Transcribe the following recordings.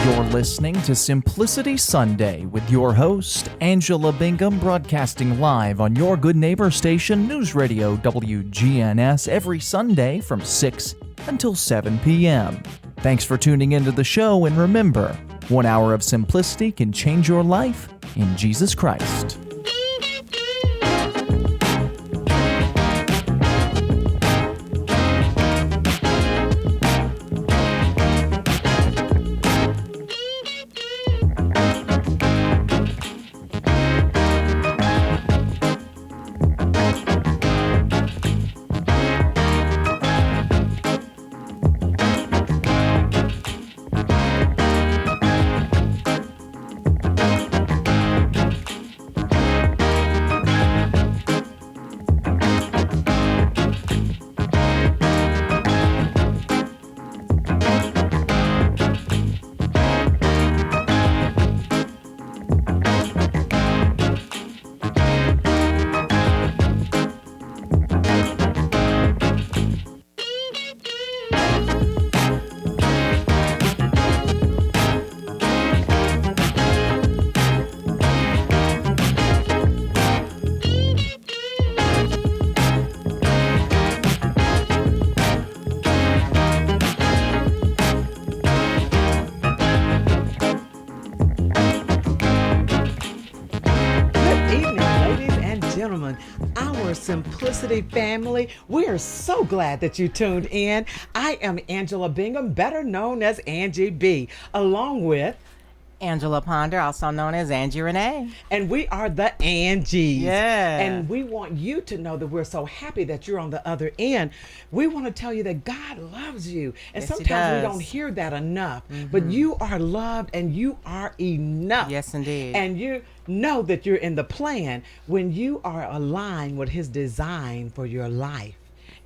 You're listening to Simplicity Sunday with your host, Angela Bingham, broadcasting live on your good neighbor station, News Radio WGNS, every Sunday from 6 until 7 p.m. Thanks for tuning into the show, and remember, 1 hour of simplicity can change your life in Jesus Christ. Simplicity family, we are so glad that you tuned in. I am Angela Bingham, better known as Angie B, along with Angela Ponder, also known as Angie Renee. And we are the Angies. Yeah. And we want you to know that we're so happy that you're on the other end. We want to tell you that God loves you. And yes, sometimes we don't hear that enough. But you are loved and you are enough. Yes, indeed. And you know that you're in the plan when you are aligned with His design for your life.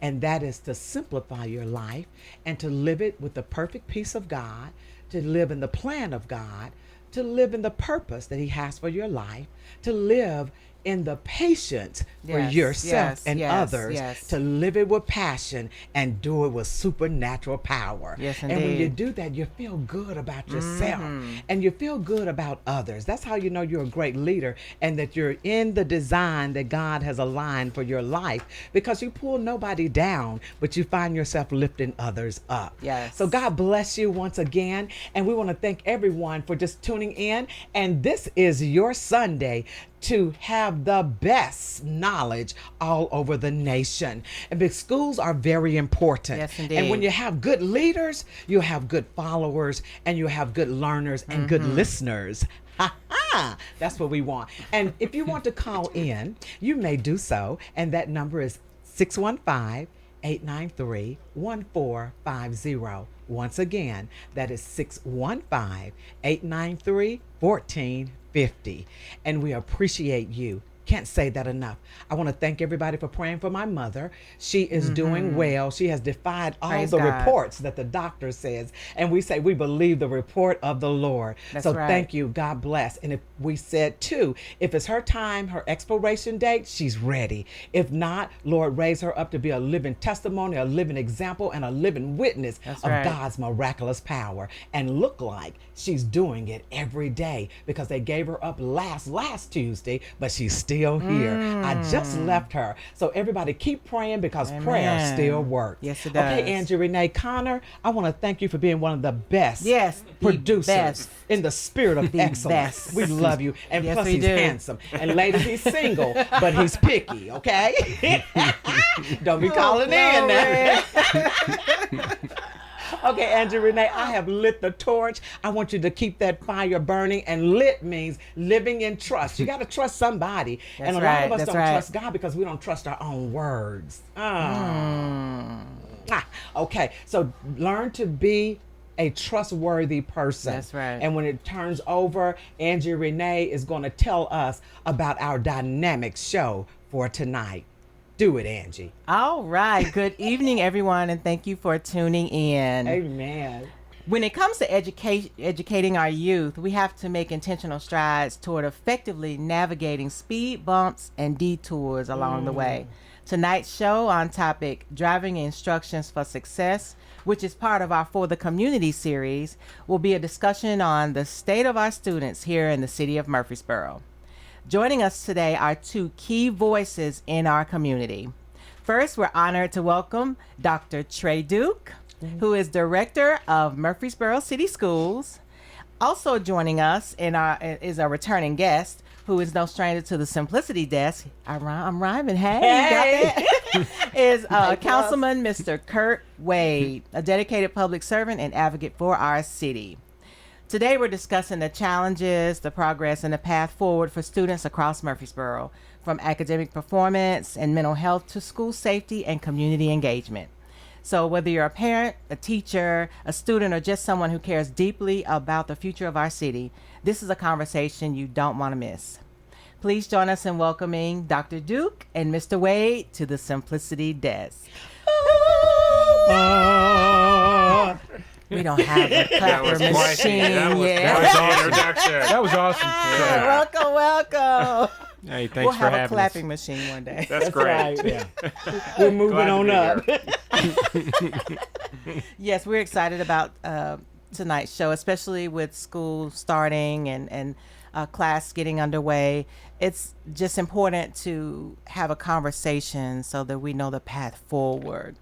And that is to simplify your life and to live it with the perfect peace of God, to live in the plan of God, to live in the purpose that He has for your life, to live in the patience for yourself and others, to live it with passion and do it with supernatural power. Yes, and when you do that, you feel good about yourself and you feel good about others. That's how you know you're a great leader and that you're in the design that God has aligned for your life, because you pull nobody down, but you find yourself lifting others up. Yes. So God bless you once again. And we want to thank everyone for just tuning in. And this is your Sunday to have the best knowledge all over the nation. And big schools are very important. Yes, indeed. And when you have good leaders, you have good followers, and you have good learners and good listeners. That's what we want. And if you want to call in, you may do so. And that number is 615-893-1450. Once again, that is 615-893-1450. And we appreciate you. Can't say that enough. I want to thank everybody for praying for my mother. She is doing well. She has defied all Praise the God. reports that the doctor says. And we say we believe the report of the Lord. That's so right. Thank you. God bless. And if we said too, if it's her time, her expiration date, she's ready. If not, Lord, raise her up to be a living testimony, a living example, and a living witness That's of right. God's miraculous power, and look like she's doing it every day, because they gave her up last Tuesday, but she's still here. I just left her. So everybody keep praying, because prayer still works. Yes, it does. Okay, Angie Renee Connor, I want to thank you for being one of the best producers best. in the spirit of excellence. best. We love you. And Yes, plus we he's do. handsome. And ladies, he's single, but he's picky, okay? Don't be calling in now. Okay, Angie Renee, I have lit the torch. I want you to keep that fire burning. And lit means living in trust. You got to trust somebody. And a lot of us don't trust God because we don't trust our own words. Okay, so learn to be a trustworthy person. That's right. And when it turns over, Angie Renee is going to tell us about our dynamic show for tonight. Do it, Angie. All right. Good evening, everyone, and thank you for tuning in. Amen. When it comes to educating our youth, we have to make intentional strides toward effectively navigating speed bumps and detours along the way. Tonight's show on topic Driving Instructions for Success, which is part of our For the Community series, will be a discussion on the state of our students here in the city of Murfreesboro. Joining us today are two key voices in our community. First, we're honored to welcome Dr. Trey Duke, who is Director of Murfreesboro City Schools. Also joining us is a returning guest, who is no stranger to the Simplicity Desk. I'm rhyming. Hey. You got that? Is Councilman Mr. Kurt Wade, a dedicated public servant and advocate for our city. Today we're discussing the challenges, the progress, and the path forward for students across Murfreesboro, from academic performance and mental health to school safety and community engagement. So whether you're a parent, a teacher, a student, or just someone who cares deeply about the future of our city, this is a conversation you don't want to miss. Please join us in welcoming Dr. Duke and Mr. Wade to the Simplicity Desk. We don't have a clapper machine yet. That was awesome. Yeah. Welcome. Hey, thanks We'll for have a having clapping us. machine one day. That's great. Right, yeah. We're moving Glad to on be up. here. Yes, we're excited about tonight's show, especially with school starting and class getting underway. It's just important to have a conversation so that we know the path forward.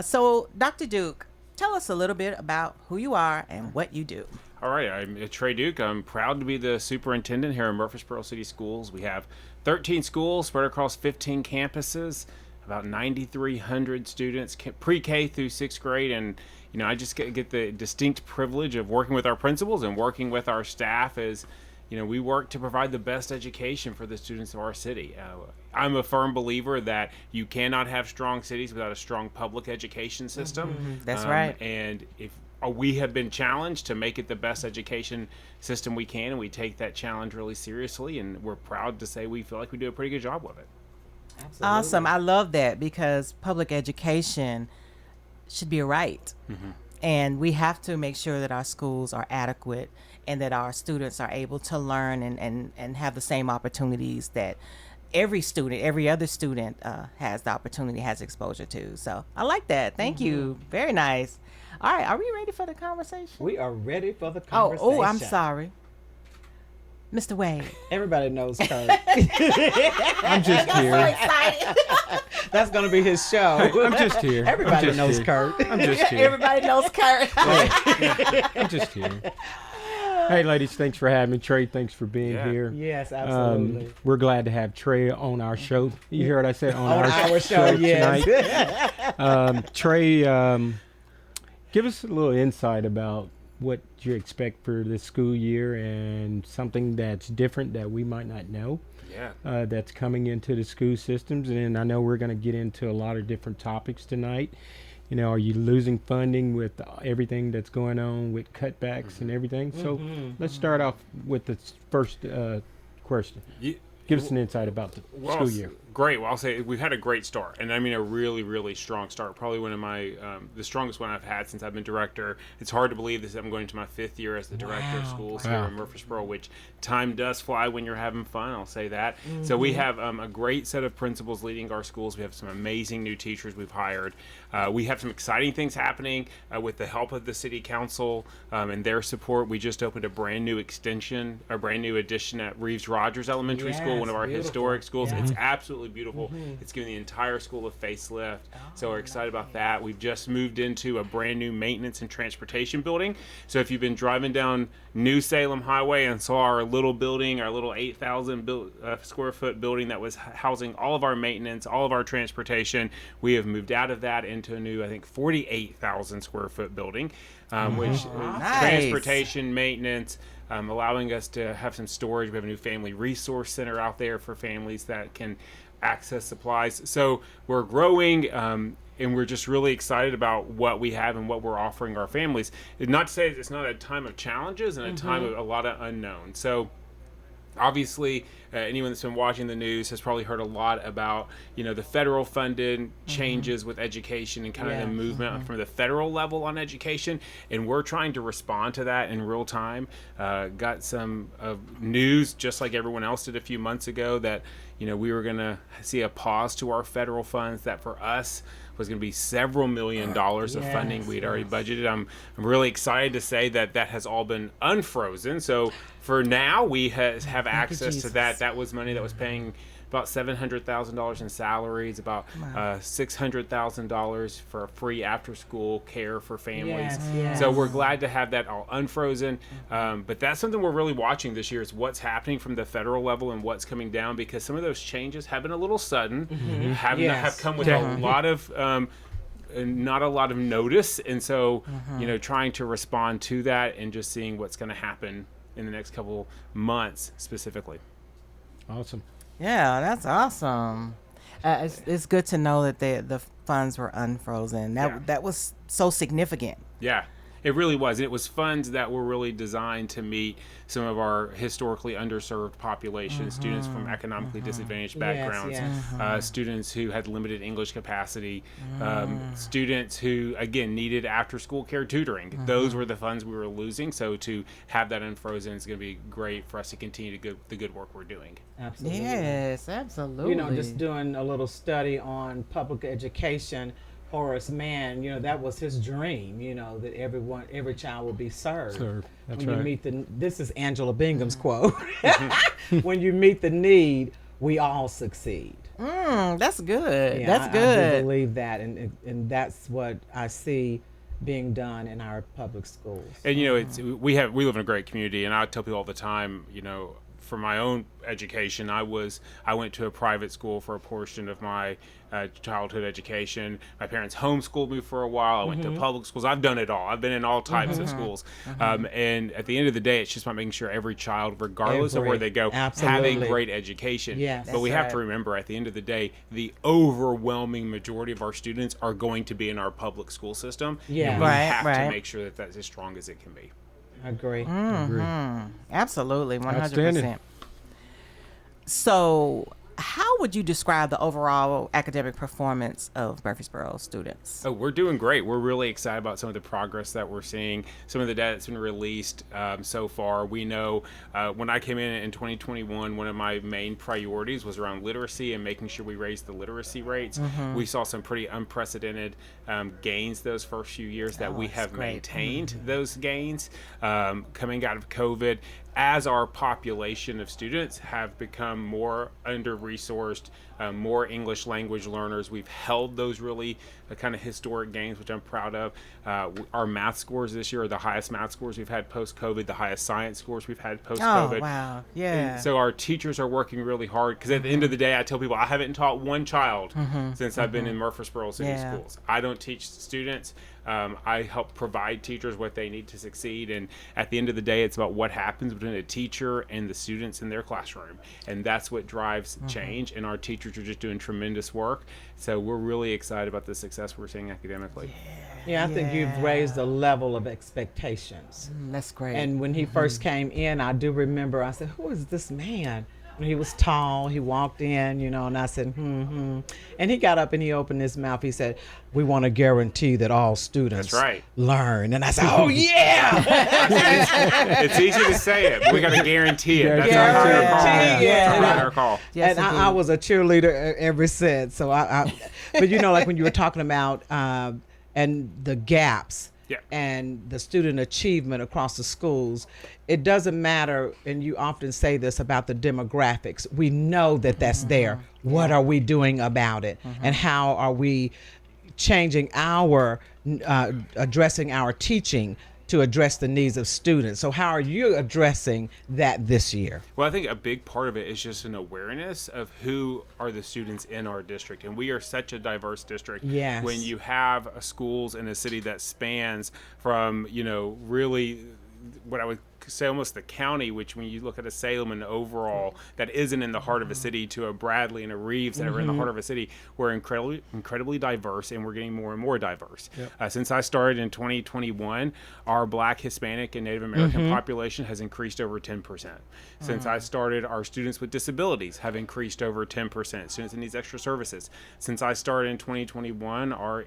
So, Dr. Duke, tell us a little bit about who you are and what you do. All right, I'm Trey Duke. I'm proud to be the superintendent here in Murfreesboro City Schools. We have 13 schools spread across 15 campuses, about 9,300 students, pre-K through 6th grade, and I just get the distinct privilege of working with our principals and working with our staff as we work to provide the best education for the students of our city. I'm a firm believer that you cannot have strong cities without a strong public education system. Mm-hmm. That's right. And if we have been challenged to make it the best education system we can, and we take that challenge really seriously, and we're proud to say we feel like we do a pretty good job with it. Absolutely. Awesome. I love that, because public education should be a right. Mm-hmm. And we have to make sure that our schools are adequate and that our students are able to learn and have the same opportunities that every other student has the opportunity, has exposure to. So I like that. Thank you. Very nice. All right. Are we ready for the conversation? We are ready for the conversation. Oh, I'm sorry. Mr. Wade. Everybody knows Kurt. I'm just here. Excited. That's going to be his show. I'm just here. Everybody I'm just knows here. Kurt. I'm just here. Everybody knows Kurt. I'm just here. Hey, ladies, thanks for having me. Trey, thanks for being here. Yes, absolutely. We're glad to have Trey on our show. You hear what I said? On our show, yes. Tonight. Trey, give us a little insight about what you expect for this school year and something that's different that we might not know. Yeah. That's coming into the school systems. And I know we're going to get into a lot of different topics tonight. Are you losing funding with everything that's going on with cutbacks and everything? So let's start off with the first question. Give us an insight about the school year. Great. Well, I'll say we've had a great start, and I mean a really, really strong start. Probably one of my the strongest one I've had since I've been director. It's hard to believe this. I'm going into my 5th year as the director of schools here in Murfreesboro, which time does fly when you're having fun. I'll say that. So we have a great set of principals leading our schools. We have some amazing new teachers we've hired. We have some exciting things happening with the help of the city council and their support. We just opened a brand new extension, a brand new addition at Reeves Rogers Elementary School, one of our historic schools. Yeah. It's absolutely beautiful. It's giving the entire school a facelift. So we're excited about that. We've just moved into a brand new maintenance and transportation building. So if you've been driving down New Salem Highway and saw our little building, our little 8,000 square foot building that was housing all of our maintenance, all of our transportation, we have moved out of that into a new, I think, 48,000 square foot building, which Nice. transportation, maintenance, allowing us to have some storage. We have a new family resource center out there for families that can access supplies. So we're growing, and we're just really excited about what we have and what we're offering our families. Not to say it's not a time of challenges and a time of a lot of unknown. So Obviously, anyone that's been watching the news has probably heard a lot about, the federal funded changes with education and kind of the movement from the federal level on education. And we're trying to respond to that in real time. Got some news, just like everyone else did a few months ago, that, we were going to see a pause to our federal funds that for us was going to be several $1 million of funding we'd already budgeted. I'm really excited to say that has all been unfrozen. So for now, we have access to that. That was money that was paying about $700,000 in salaries, about $600,000 for free after-school care for families. So we're glad to have that all unfrozen. But that's something we're really watching this year, is what's happening from the federal level and what's coming down, because some of those changes have been a little sudden, have come with a lot of not a lot of notice, and so trying to respond to that and just seeing what's going to happen in the next couple months specifically. Awesome. Yeah, that's awesome. It's good to know that the funds were unfrozen. That was so significant. Yeah, it really was. And it was funds that were really designed to meet some of our historically underserved populations, students from economically disadvantaged backgrounds, students who had limited English capacity, students who, again, needed after-school care tutoring. Those were the funds we were losing. So to have that unfrozen is going to be great for us to continue the good work we're doing. Absolutely. Yes, absolutely. Just doing a little study on public education, Horace Mann, that was his dream, that every child will be served. That's when right. you meet this is Angela Bingham's quote. When you meet the need, we all succeed. That's good. Yeah, That's I good. do believe that, and that's what I see being done in our public schools. And we live in a great community, and I tell people all the time, for my own education, I went to a private school for a portion of my childhood education. My parents homeschooled me for a while. I went to public schools. I've done it all. I've been in all types of schools. And at the end of the day, it's just about making sure every child, regardless of where they go, have a great education. Yes. But we have to remember, at the end of the day, the overwhelming majority of our students are going to be in our public school system. Yeah. And we have Right. to make sure that that's as strong as it can be. I agree. Absolutely, 100%. Outstanding. So, how would you describe the overall academic performance of Murfreesboro students? Oh, we're doing great. We're really excited about some of the progress that we're seeing, some of the data that's been released so far. We know when I came in 2021, one of my main priorities was around literacy and making sure we raised the literacy rates. We saw some pretty unprecedented gains those first few years that we have maintained those gains coming out of COVID. As our population of students have become more under-resourced, more English language learners, we've held those really kind of historic gains, which I'm proud of. Our math scores this year are the highest math scores we've had post-COVID, the highest science scores we've had post-COVID. Oh, wow. Yeah. And so our teachers are working really hard, because at the end of the day, I tell people I haven't taught one child since I've been in Murfreesboro City Schools. I don't teach students. I help provide teachers what they need to succeed, and at the end of the day, it's about what happens between a teacher and the students in their classroom, and that's what drives change, and our teachers are just doing tremendous work. So we're really excited about the success we're seeing academically. Yeah, I think you've raised the level of expectations. That's great. And when he first came in, I do remember, I said, who is this man? And he was tall, he walked in, and I said, And he got up and he opened his mouth. He said, we want to guarantee that all students learn. And I said, oh, yeah. It's easy to say it, but we got to guarantee it. That's our higher call. That's our higher call. Yes, And I was a cheerleader ever since. So but like when you were talking about and the gaps and the student achievement across the schools, it doesn't matter, and you often say this about the demographics. We know that that's there. What are we doing about it? And how are we changing addressing our teaching to address the needs of students? So how are you addressing that this year? Well, I think a big part of it is just an awareness of who are the students in our district. And we are such a diverse district. Yes. When you have schools in a city that spans from, really what I would say almost the county, which when you look at a Salem and overall that isn't in the heart of a city, to a Bradley and a Reeves that are in the heart of a city, we're incredibly diverse, and we're getting more and more diverse. Since I started in 2021, our Black, Hispanic, and Native American population has increased over 10%. Since I started, our students with disabilities have increased over 10%. Students in these extra services. Since I started in 2021, our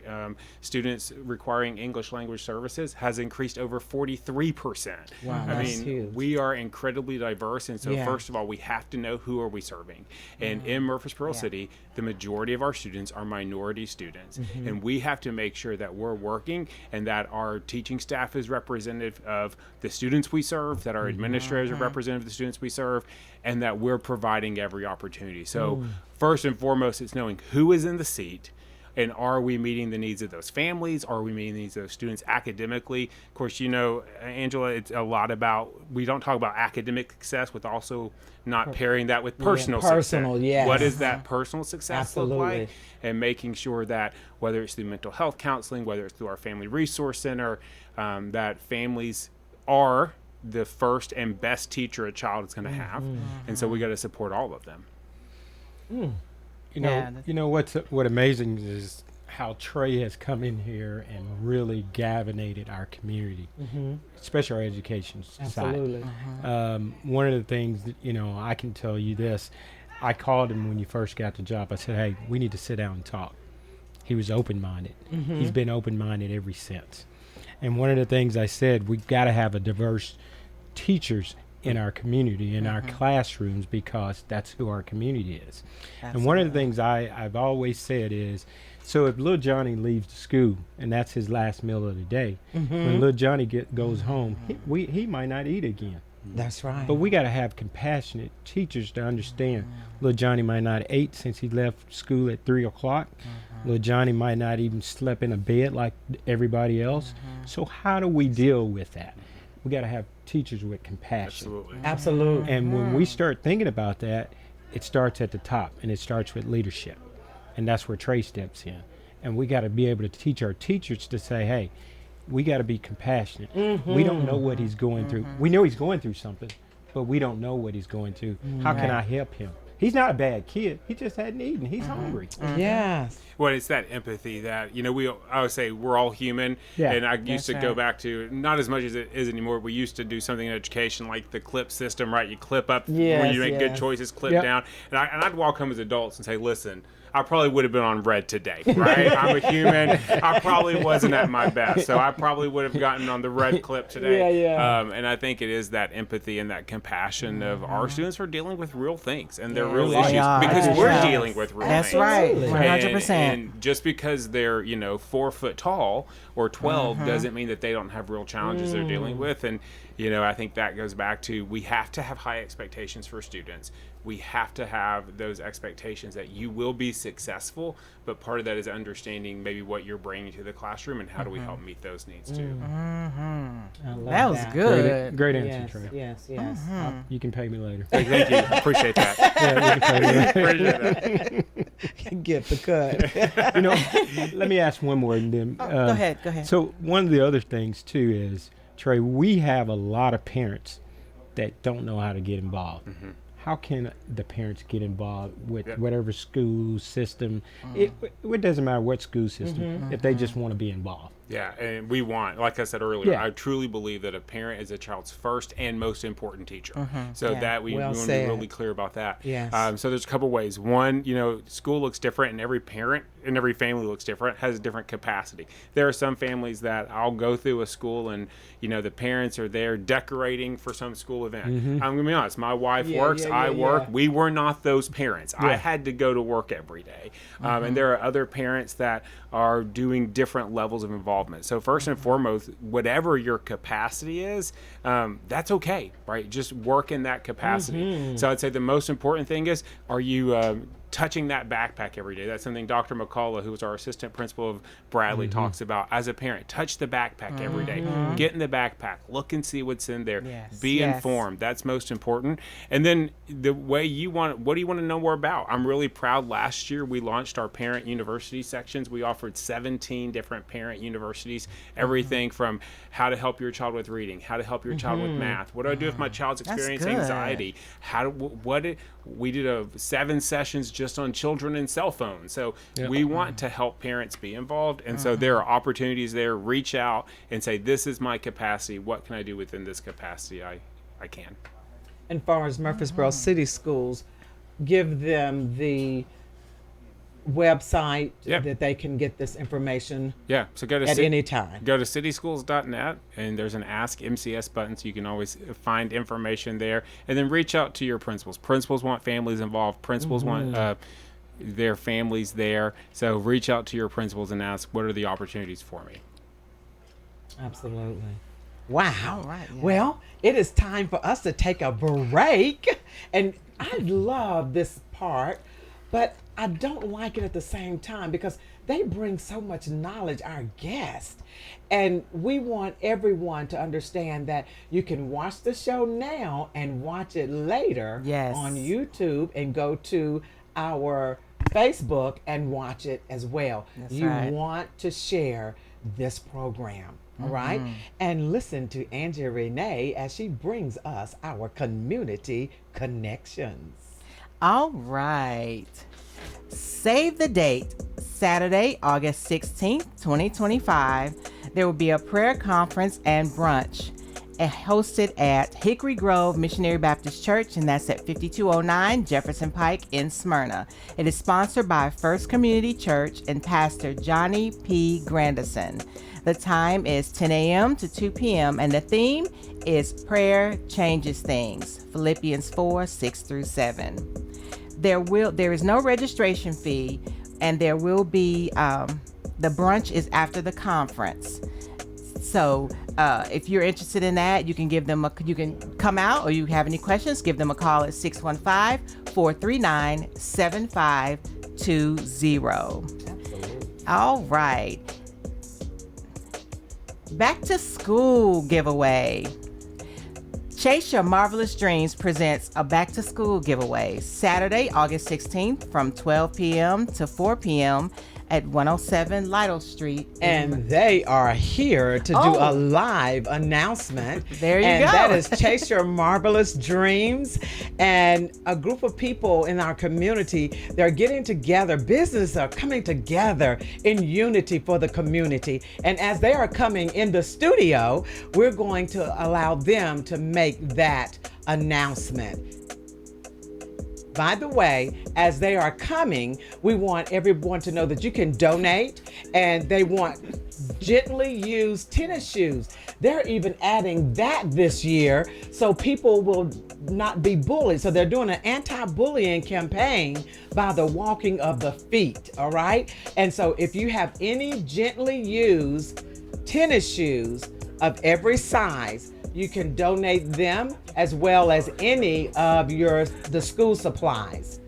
students requiring English language services has increased over 43%. Wow, I that's mean, huge. we are incredibly diverse, and so Yeah. first of all, we have to know who are we serving. And in Murfreesboro City, the majority of our students are minority students, and we have to make sure that we're working and that our teaching staff is representative of the students we serve, that our administrators are representative of the students we serve, and that we're providing every opportunity. So first and foremost, it's knowing who is in the seat. And are we meeting the needs of those families? Are we meeting the needs of those students academically? Of course, you know, Angela, it's a lot about, we don't talk about academic success with also not pairing that with personal personal, success. yes. What does that personal success look Absolutely. like? And making sure that whether it's through mental health counseling, whether it's through our Family Resource Center, that families are the first and best teacher a child is going to have. And so we got to support all of them. You know what amazing is how Trey has come in here and really galvanized our community, especially our education Absolutely. side. One of the things that, you know, I can tell you this, I called him when you first got the job. I said, hey, we need to sit down and talk. He was open-minded. He's been open-minded ever since. And one of the things I said, we've got to have a diverse teachers in our community, in our classrooms, because that's who our community is. And one of the things I've always said is, so if little Johnny leaves the school and that's his last meal of the day, when little Johnny goes home, he might not eat again. That's right. But we got to have compassionate teachers to understand. Little Johnny might not have ate since he left school at 3 o'clock. Little Johnny might not even slept in a bed like everybody else. So how do we deal with that? We got to have teachers with compassion. Absolutely. Absolutely. And when we start thinking about that, it starts at the top, and it starts with leadership. And that's where Trey steps in. And we got to be able to teach our teachers to say, hey, we got to be compassionate. We don't know what he's going through. We know he's going through something, but we don't know what he's going through. How can I help him? He's not a bad kid. He just hadn't eaten. He's hungry. Yes. Well, it's that empathy that, you know, I would say we're all human. Yeah. And I used to That's go right. back to, not as much as it is anymore, we used to do something in education like the clip system, right? You clip up where Yes, you make good yes. choices, clip Yep. down. And I'd walk home as adults and say, listen, I probably would have been on red today, right? I'm a human. I probably wasn't at my best. So I probably would have gotten on the red clip today. Yeah. And I think it is that empathy and that compassion of our students are dealing with real things and they're real They issues are. because we're Yes. dealing with real That's things. right. Absolutely. 100%. And just because they're, you know, 4 foot tall or 12 doesn't mean that they don't have real challenges they're dealing with. And, you know, I think that goes back to, we have to have high expectations for students. We have to have those expectations that you will be successful, but part of that is understanding maybe what you're bringing to the classroom and how do we help meet those needs too. I love That was good. Great answer, Yes, Trey. yes. You can pay me later. Thank you. I appreciate that. Yeah, you can pay me later. Appreciate that. Get the cut. You know, let me ask one more. And then, Go ahead. So one of the other things too is, Trey, we have a lot of parents that don't know how to get involved. How can the parents get involved with Yep. whatever school system? It doesn't matter what school system, if they just want to be involved. Yeah, and we want, like I said earlier, Yeah. I truly believe that a parent is a child's first and most important teacher. So Yeah. that we Well want to be said. really clear about that. Yes. So there's a couple ways. One, you know, school looks different, and every parent and every family looks different, has a different capacity. There are some families that I'll go through a school, and you know, the parents are there decorating for some school event. I'm gonna be honest. My wife works. I work. yeah. We were not those parents. I had to go to work every day. And there are other parents that are doing different levels of involvement. So first and foremost, whatever your capacity is, that's okay, right? Just work in that capacity. So I'd say the most important thing is, are you touching that backpack every day. That's something Dr. McCullough, who was our assistant principal of Bradley, talks about as a parent. Touch the backpack every day. Get in the backpack. Look and see what's in there. Yes. Be informed. That's most important. And then the way you want, what do you want to know more about? I'm really proud. Last year, we launched our parent university sections. We offered 17 different parent universities, everything from how to help your child with reading, how to help your child with math, what do I do if my child's experiencing good. anxiety, we did 7 sessions just on children and cell phones. So we want to help parents be involved. And so there are opportunities there. Reach out and say, this is my capacity. What can I do within this capacity? I can. And far as Murfreesboro City Schools, give them the website that they can get this information So go to at any time. Go to cityschools.net, and there's an Ask MCS button, so you can always find information there. And then reach out to your principals. Principals want families involved. Principals want their families there. So reach out to your principals and ask, what are the opportunities for me? Absolutely. Wow. All right, yeah. Well, it is time for us to take a break. And I love this part, but I don't like it at the same time because they bring so much knowledge, our guests. And we want everyone to understand that you can watch the show now and watch it later on YouTube, and go to our Facebook and watch it as well. That's you right. want to share this program. All right. And listen to Angie Renee as she brings us our community connections. All right. Save the date. Saturday, August 16th, 2025. There will be a prayer conference and brunch hosted at Hickory Grove Missionary Baptist Church, and that's at 5209 Jefferson Pike in Smyrna. It is sponsored by First Community Church and Pastor Johnny P. Grandison. The time is 10 a.m. to 2 p.m. and the theme is Prayer Changes Things, Philippians 4, 6 through 7. There is no registration fee, and there will be the brunch is after the conference. So if you're interested in that, you can come out, or you have any questions, give them a call at 615-439-7520. All right. Back to school giveaway. Chase Your Marvelous Dreams presents a back to school giveaway Saturday, August 16th from 12 p.m. to 4 p.m. at 107 Lytle Street. And they are here to do a live announcement. There you go. And that is Chase Your Marvelous Dreams. And a group of people in our community, they're getting together. Businesses are coming together in unity for the community. And as they are coming in the studio, we're going to allow them to make that announcement. By the way, as they are coming, we want everyone to know that you can donate, and they want gently used tennis shoes. They're even adding that this year so people will not be bullied. So they're doing an anti-bullying campaign by the walking of the feet, all right? And so if you have any gently used tennis shoes of every size, you can donate them, as well as any of the school supplies.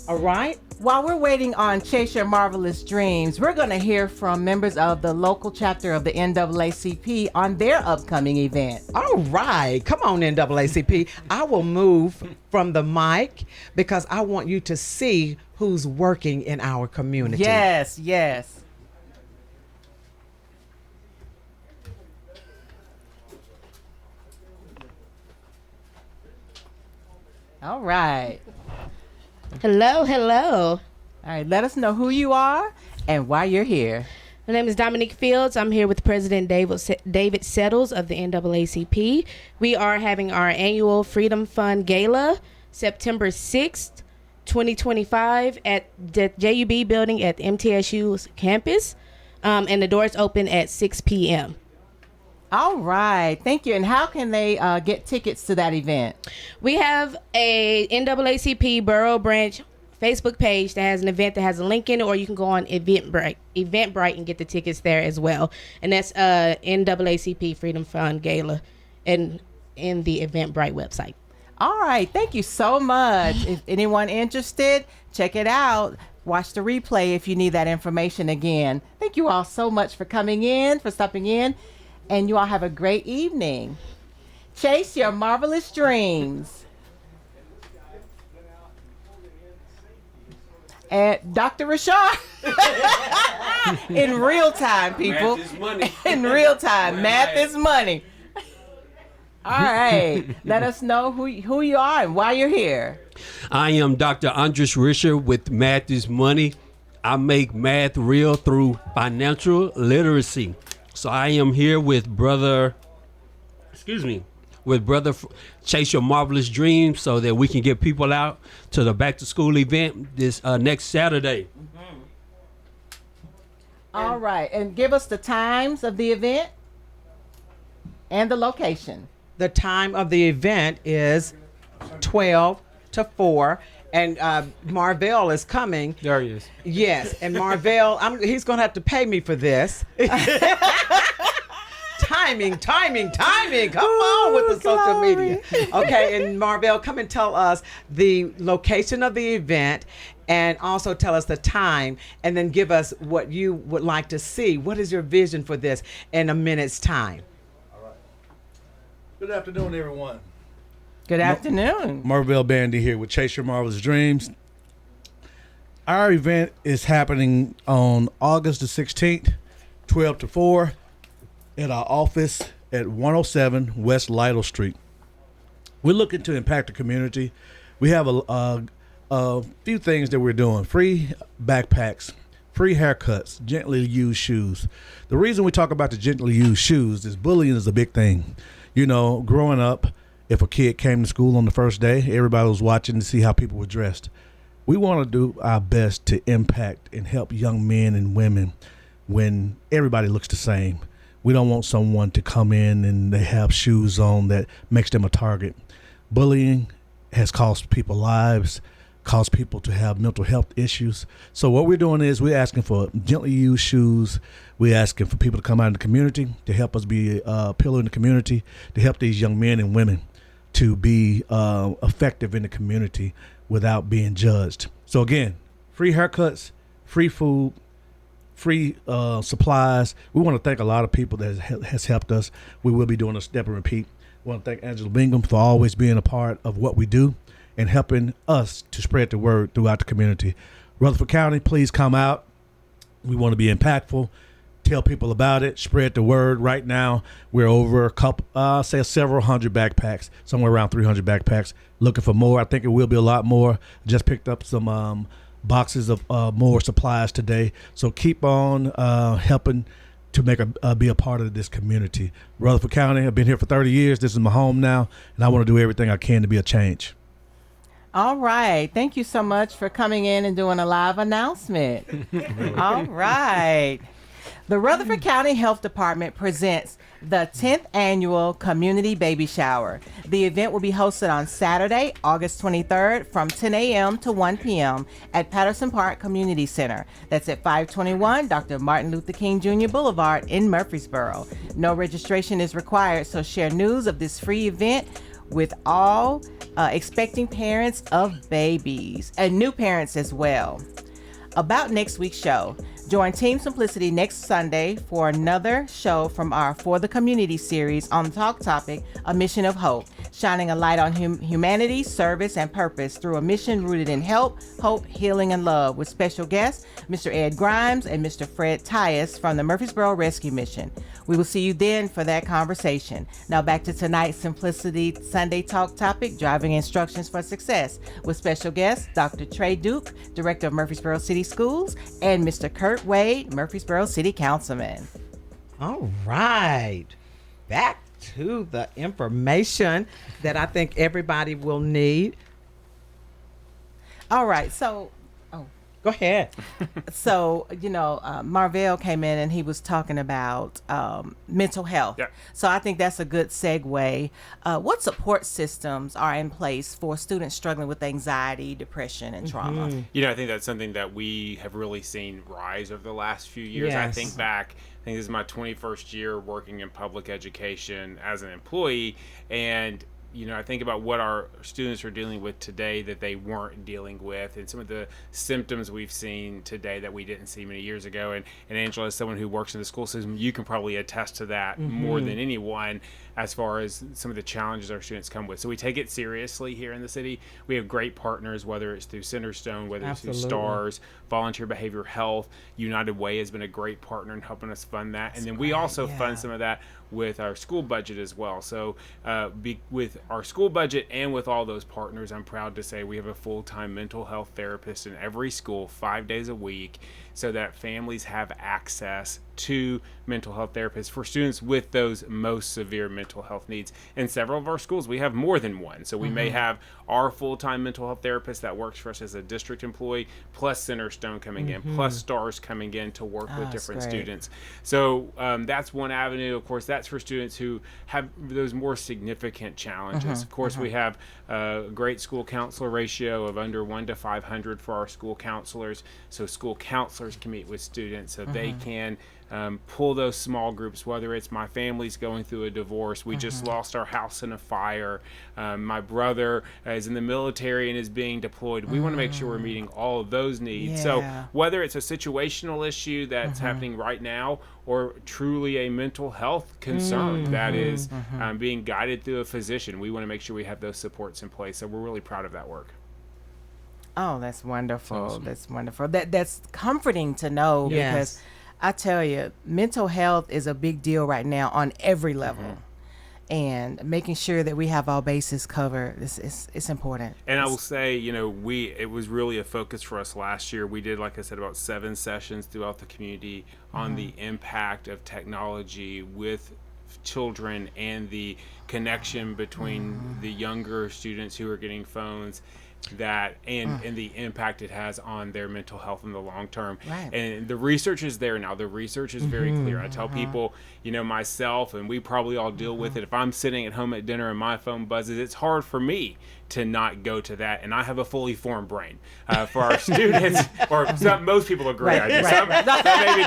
All right? While we're waiting on Chase Your Marvelous Dreams, we're going to hear from members of the local chapter of the NAACP on their upcoming event. All right. Come on, NAACP. I will move from the mic because I want you to see who's working in our community. Yes, yes. All right. Hello, hello. All right, let us know who you are and why you're here. My name is Dominique Fields. I'm here with President David Settles of the NAACP. We are having our annual Freedom Fund Gala September 6th, 2025 at the JUB building at the MTSU's campus. And the doors open at 6 p.m. All right. Thank you. And how can they get tickets to that event? We have a NAACP Borough Branch Facebook page that has an event that has a link in it, or you can go on Eventbrite and get the tickets there as well. And that's NAACP Freedom Fund Gala and in the Eventbrite website. All right. Thank you so much. If anyone interested, check it out. Watch the replay if you need that information again. Thank you all so much for coming in, for stopping in, and you all have a great evening. Chase your marvelous dreams. And Dr. Rashard, in real time, people. Math is money. In real time. Math is money. All right. Let us know who you are and why you're here. I am Dr. Andres Risher with Math is Money. I make math real through financial literacy. So I am here with brother Chase Your Marvelous Dreams so that we can get people out to the back to school event this next Saturday. All right. And give us the times of the event and the location. The time of the event is 12 to 4. And Marvell is coming. There he is. Yes, and Marvell, he's going to have to pay me for this. Timing. Come on with the social media. Okay, and Marvell, come and tell us the location of the event and also tell us the time and then give us what you would like to see. What is your vision for this in a minute's time? Good afternoon, everyone. Good afternoon. Marvell Bandy here with Chase Your Marvelous Dreams. Our event is happening on August the 16th, 12 to 4, at our office at 107 West Lytle Street. We're looking to impact the community. We have a few things that we're doing. Free backpacks, free haircuts, gently used shoes. The reason we talk about the gently used shoes is bullying is a big thing. You know, growing up, if a kid came to school on the first day, everybody was watching to see how people were dressed. We want to do our best to impact and help young men and women when everybody looks the same. We don't want someone to come in and they have shoes on that makes them a target. Bullying has cost people lives, caused people to have mental health issues. So what we're doing is we're asking for gently used shoes. We're asking for people to come out in the community to help us be a pillar in the community, to help these young men and women to be effective in the community without being judged. So again, free haircuts, free food, free supplies. We want to thank a lot of people that has helped us. We will be doing a step and repeat. We want to thank Angela Bingham for always being a part of what we do and helping us to spread the word throughout the community. Rutherford County, please come out. We want to be impactful. Tell people about it. Spread the word. Right now, we're over a couple, several hundred backpacks, somewhere around 300 backpacks. Looking for more. I think it will be a lot more. Just picked up some boxes of more supplies today. So keep on helping to make be a part of this community. Rutherford County, I've been here for 30 years. This is my home now, and I want to do everything I can to be a change. All right. Thank you so much for coming in and doing a live announcement. All right. The Rutherford County Health Department presents the 10th annual Community Baby Shower. The event will be hosted on Saturday, August 23rd from 10 a.m. to 1 p.m. at Patterson Park Community Center. That's at 521 Dr. Martin Luther King Jr. Boulevard in Murfreesboro. No registration is required, so share news of this free event with all expecting parents of babies and new parents as well. About next week's show. Join Team Simplicity next Sunday for another show from our For the Community series on the talk topic, A Mission of Hope, shining a light on humanity, service, and purpose through a mission rooted in help, hope, healing, and love, with special guests, Mr. Ed Grimes and Mr. Fred Tyus from the Murfreesboro Rescue Mission. We will see you then for that conversation. Now back to tonight's Simplicity Sunday talk topic, driving instructions for success, with special guests, Dr. Trey Duke, Director of Murfreesboro City Schools, and Mr. Kurt Wade, Murfreesboro City Councilman. All right. Back to the information that I think everybody will need. All right. So, go ahead. So, Marvell came in and he was talking about mental health. Yeah. So I think that's a good segue. What support systems are in place for students struggling with anxiety, depression, and trauma? I think that's something that we have really seen rise over the last few years. Yes. I think this is my 21st year working in public education as an employee, and I think about what our students are dealing with today that they weren't dealing with, and some of the symptoms we've seen today that we didn't see many years ago. And Angela, as someone who works in the school system, you can probably attest to that more than anyone as far as some of the challenges our students come with. So we take it seriously here in the city. We have great partners, whether it's through Centerstone, whether it's through STARS, Volunteer Behavioral Health. United Way has been a great partner in helping us fund that. And then we also fund some of that with our school budget as well. So with our school budget and with all those partners, I'm proud to say we have a full-time mental health therapist in every school 5 days a week, so that families have access to mental health therapists for students with those most severe mental health needs. In several of our schools, we have more than one. So we may have our full-time mental health therapist that works for us as a district employee, plus Centerstone coming in, plus STARS coming in to work with different students. So that's one avenue. Of course, that's for students who have those more significant challenges. Of course, we have a great school counselor ratio of under 1 to 500 for our school counselors. So school counselors can meet with students so they can pull those small groups, whether it's my family's going through a divorce, we just lost our house in a fire, my brother is in the military and is being deployed. We want to make sure we're meeting all of those needs. So whether it's a situational issue that's happening right now, or truly a mental health concern that is being guided through a physician, we want to make sure we have those supports in place. So we're really proud of that work. Oh, that's wonderful. Awesome. That's wonderful. That's comforting to know, because I tell you, mental health is a big deal right now on every level. And making sure that we have our bases covered it's important. And I will say, it was really a focus for us last year. We did, like I said, about 7 sessions throughout the community on the impact of technology with children and the connection between the younger students who are getting phones and the impact it has on their mental health in the long term. Right. And the research is there now. The research is very clear. I tell people, myself, and we probably all deal with it. If I'm sitting at home at dinner and my phone buzzes, it's hard for me to not go to that. And I have a fully formed brain. For our students, or most people agree. I do. Some maybe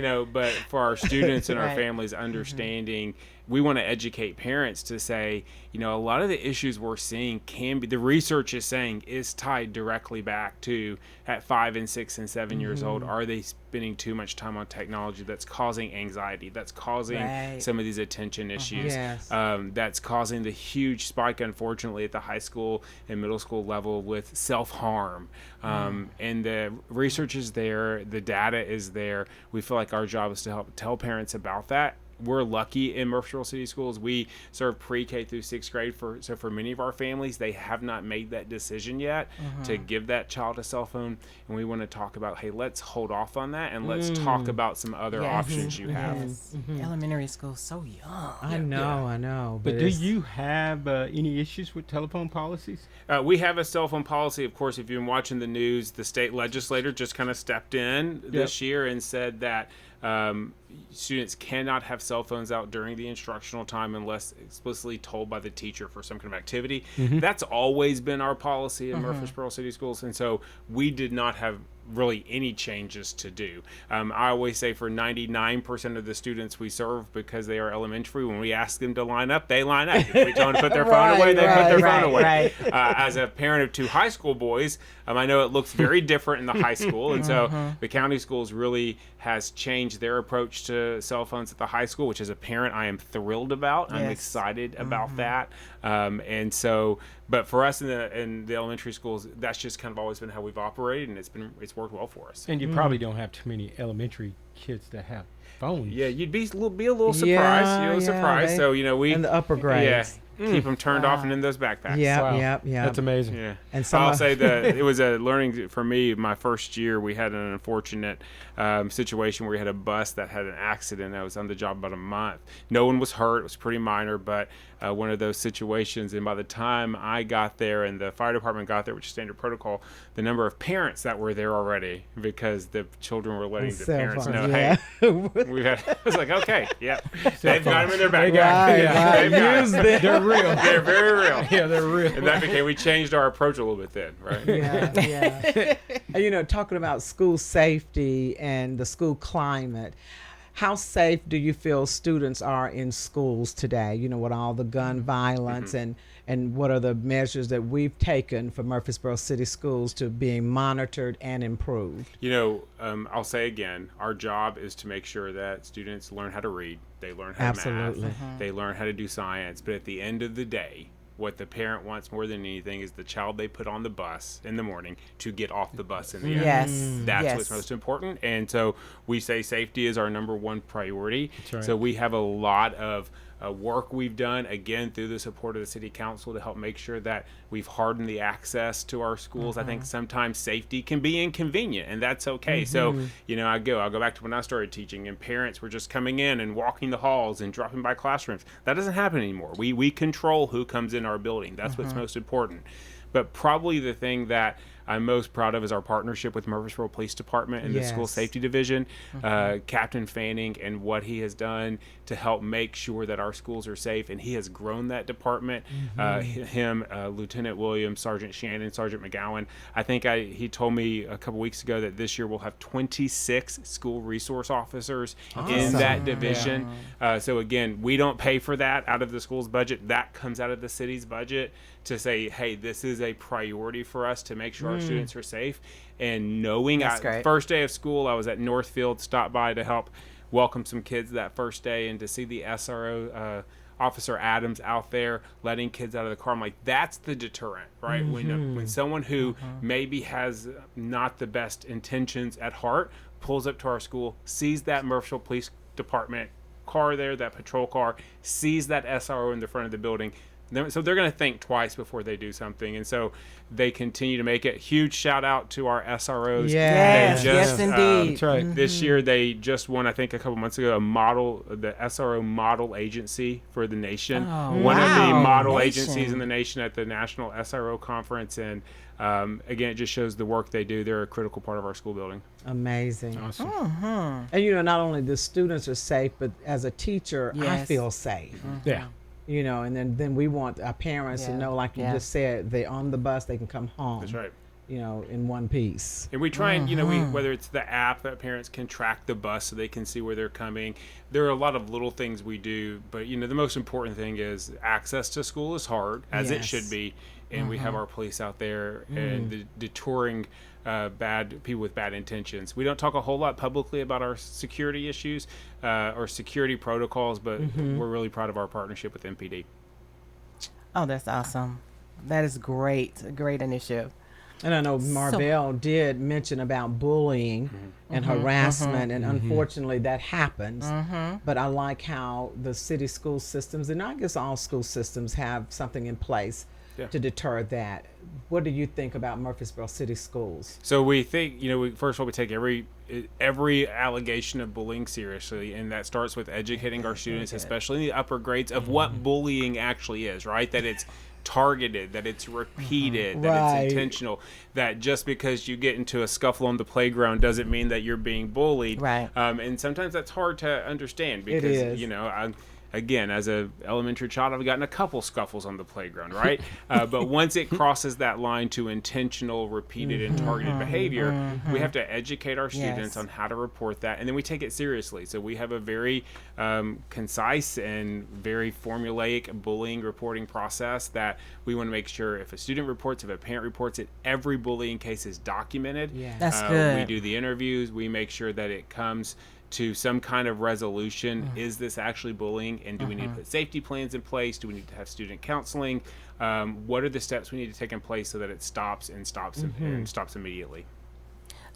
no. But for our students and our families, understanding, we want to educate parents to say, a lot of the issues we're seeing the research is saying is tied directly back to at 5 and 6 and 7 years old. Are they spending too much time on technology that's causing anxiety, that's causing some of these attention issues, that's causing the huge spike, unfortunately, at the high school and middle school level with self-harm. And the research is there, the data is there. We feel like our job is to help tell parents about that. We're lucky in Murfreesboro City Schools. We serve pre-K through 6th grade. So for many of our families, they have not made that decision yet to give that child a cell phone. And we want to talk about, hey, let's hold off on that and let's talk about some other options you have. Elementary school, so young. I know. But do you have any issues with telephone policies? We have a cell phone policy. Of course, if you've been watching the news, the state legislator just kind of stepped in this year and said that students cannot have cell phones out during the instructional time unless explicitly told by the teacher for some kind of activity. That's always been our policy in Murfreesboro City Schools, and so we did not have really any changes to do. I always say for 99% of the students we serve, because they are elementary, when we ask them to line up, they line up. If we tell them to put their phone away, they put their phone away. As a parent of 2 high school boys, I know it looks very different in the high school, and so the county schools really has changed their approach to cell phones at the high school, which as a parent I am thrilled about. I'm excited about that. And so, but for us in the elementary schools, that's just kind of always been how we've operated, and it's worked well for us. And you probably don't have too many elementary kids that have phones. Yeah, you'd be a little surprised. So we in the upper grades. Keep them turned off and in those backpacks. Yeah. That's amazing. Yeah. And I'll say that it was a learning for me. My first year, we had an unfortunate situation where we had a bus that had an accident. I was on the job about a month. No one was hurt. It was pretty minor, but one of those situations. And by the time I got there and the fire department got there, which is standard protocol, the number of parents that were there already, because the children were letting the parents know, hey, we've had. I was like, okay, they've got them in their backpack. Use them. They're real. They're very real. Yeah, they're real. And that became, we changed our approach a little bit then, right? Yeah. And, talking about school safety and the school climate, How safe do you feel students are in schools today? You know, with all the gun violence and what are the measures that we've taken for Murfreesboro City Schools to being monitored and improved? You know, I'll say again, our job is to make sure that students learn how to read, they learn how to math, they learn how to do science. But at the end of the day, what the parent wants more than anything is the child they put on the bus in the morning to get off the bus in the end. Yes. That's what's most important. And so we say safety is our number one priority. right. So we have a lot of work we've done, again, through the support of the city council to help make sure that we've hardened the access to our schools. I think sometimes safety can be inconvenient, and that's okay. So, you know, I'll go back to when I started teaching, and parents were just coming in and walking the halls and dropping by classrooms. That doesn't happen anymore. We control who comes in our building. That's what's most important. But probably the thing that I'm most proud of is our partnership with Murfreesboro Police Department and the School Safety Division, Captain Fanning, and what he has done to help make sure that our schools are safe. And he has grown that department. Lieutenant Williams, Sergeant Shannon, Sergeant McGowan. I think he told me a couple weeks ago that this year we'll have 26 school resource officers in that division. So again, we don't pay for that out of the school's budget. That comes out of the city's budget to say, hey, this is a priority for us to make sure our students are safe. And knowing first day of school, I was at Northfield, stopped by to help welcome some kids that first day, and to see the SRO Officer Adams out there letting kids out of the car. I'm like, that's the deterrent, right? When someone who maybe has not the best intentions at heart pulls up to our school, sees that Murfreesboro Police Department car there, that patrol car, sees that SRO in the front of the building, so they're going to think twice before they do something. And so they continue to make it. Huge shout out to our SROs. Yes, indeed. That's right. This year they just won, I think a couple months ago, the SRO model agency for the nation. One of the model agencies in the nation at the National SRO Conference. And again, it just shows the work they do. They're a critical part of our school building. Amazing. Awesome. And you know, not only the students are safe, but as a teacher, I feel safe. Yeah. You know, and then we want our parents to know, like you just said, they're on the bus, they can come home. That's right. You know, in one piece. And we try and, you know, whether it's the app that parents can track the bus so they can see where they're coming. There are a lot of little things we do, but, you know, the most important thing is access to school is hard, as it should be. And we have our police out there and deterring bad people with bad intentions. We don't talk a whole lot publicly about our security issues or security protocols, but we're really proud of our partnership with MPD. Oh, that's awesome. That is great. A great initiative. And I know Marvell did mention about bullying and harassment, and unfortunately that happens. But I like how the city school systems, and I guess all school systems, have something in place to deter that. What do you think about Murfreesboro City Schools? So we think, you know, first of all, we take every allegation of bullying seriously, and that starts with educating our students, especially in the upper grades, of what bullying actually is, right? That it's targeted, that it's repeated, that it's intentional, that just because you get into a scuffle on the playground doesn't mean that you're being bullied. Right. And sometimes that's hard to understand because, you know, again, as a elementary child, I've gotten a couple scuffles on the playground, right? But once it crosses that line to intentional, repeated, and targeted behavior, we have to educate our students on how to report that, and then we take it seriously. So we have a very concise and very formulaic bullying reporting process that we want to make sure if a student reports, if a parent reports it, every bullying case is documented. That's good. We do the interviews. We make sure that it comes to some kind of resolution. Is this actually bullying, and do we need to put safety plans in place? Do we need to have student counseling? What are the steps we need to take in place so that it stops and stops immediately?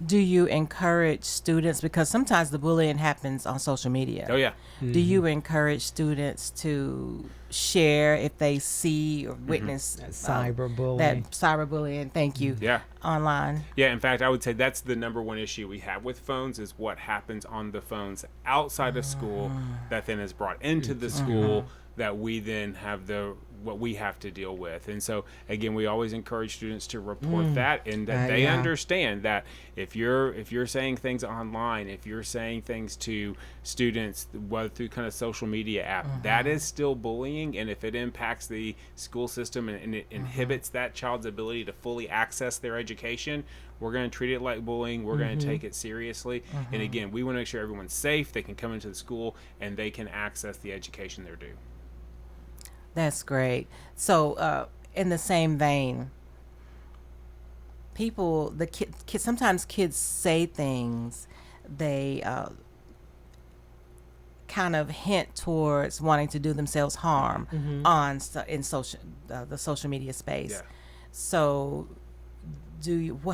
Do you encourage students, because sometimes the bullying happens on social media? Oh yeah. Do you encourage students to share if they see or witness Cyberbullying. that cyberbullying? Thank you. Yeah. Online. Yeah, in fact, I would say that's the number one issue we have with phones is what happens on the phones outside of school that then is brought into the school that we then have the what we have to deal with. And so again, we always encourage students to report that, and that they understand that if you're saying things online, if you're saying things to students, whether through kind of social media app, that is still bullying. And if it impacts the school system and it inhibits that child's ability to fully access their education, we're going to treat it like bullying. We're going to take it seriously. And again, we want to make sure everyone's safe, they can come into the school, and they can access the education they're due. That's great. So, in the same vein, sometimes kids say things, they kind of hint towards wanting to do themselves harm in the social media space. Yeah. So,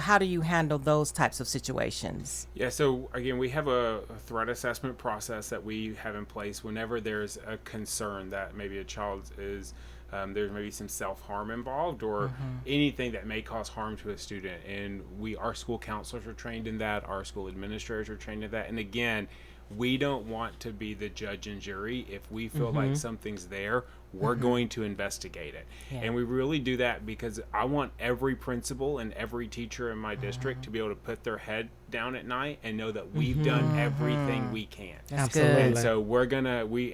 how do you handle those types of situations? Yeah, so again, we have a threat assessment process that we have in place whenever there's a concern that maybe a child is, there's maybe some self-harm involved or anything that may cause harm to a student. And our school counselors are trained in that, our school administrators are trained in that. And again, we don't want to be the judge and jury. If we feel like something's there, we're going to investigate it. Yeah. And we really do that because I want every principal and every teacher in my district to be able to put their head down at night and know that we've done everything we can. That's Absolutely. good. And so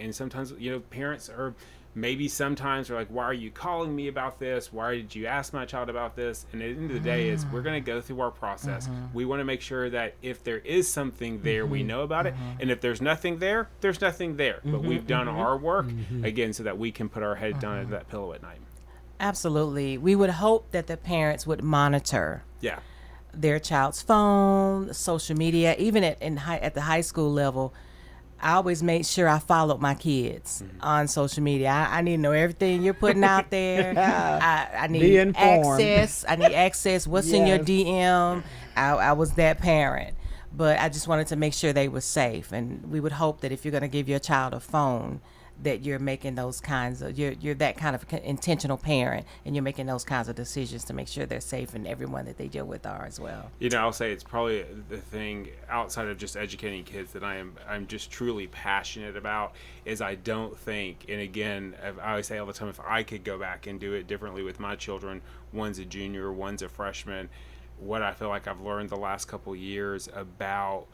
and sometimes, parents are maybe sometimes are like, why are you calling me about this? Why did you ask my child about this? And at the end of the day is we're going to go through our process. We want to make sure that if there is something there, we know about it. And if there's nothing there, there's nothing there. But we've done our work, again, so that we can put our head down at that pillow at night. Absolutely. We would hope that the parents would monitor Yeah. their child's phone, social media, even at the high school level. I always made sure I followed my kids on social media. I need to know everything you're putting out there. I Be need informed. access. I need access. What's in your Yes. DM? I was that parent. But I just wanted to make sure they were safe. And we would hope that if you're going to give your child a phone, that you're making those kinds of, you're that kind of intentional parent, and you're making those kinds of decisions to make sure they're safe, and everyone that they deal with are as well. I'll say it's probably the thing outside of just educating kids that I'm just truly passionate about is I don't think, and again, I always say all the time, if I could go back and do it differently with my children, one's a junior, one's a freshman, what I feel like I've learned the last couple years about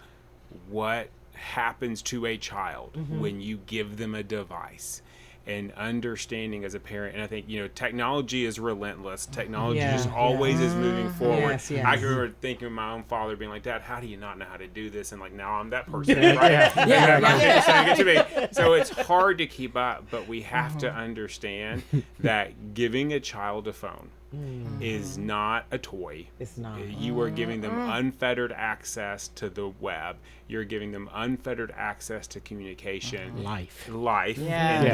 what happens to a child when you give them a device, and understanding as a parent. And I think technology is relentless. Technology just always is moving forward. Yes, yes. I can remember thinking of my own father being like, Dad, how do you not know how to do this? And like, now I'm that person, right? So it's hard to keep up, but we have to understand that giving a child a phone is not a toy. It's not. You are giving them unfettered access to the web. You're giving them unfettered access to communication. Life. Yeah. And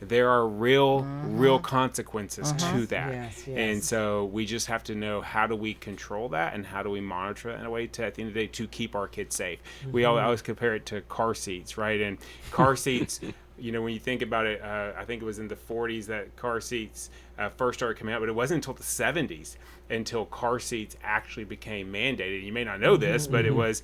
there are real consequences to that. Yes, yes. And so we just have to know, how do we control that, and how do we monitor it in a way to, at the end of the day, to keep our kids safe. We always compare it to car seats, right? And car seats, when you think about it, I think it was in the 40s that car seats first started coming out, but it wasn't until the 70s until car seats actually became mandated. You may not know this, but it was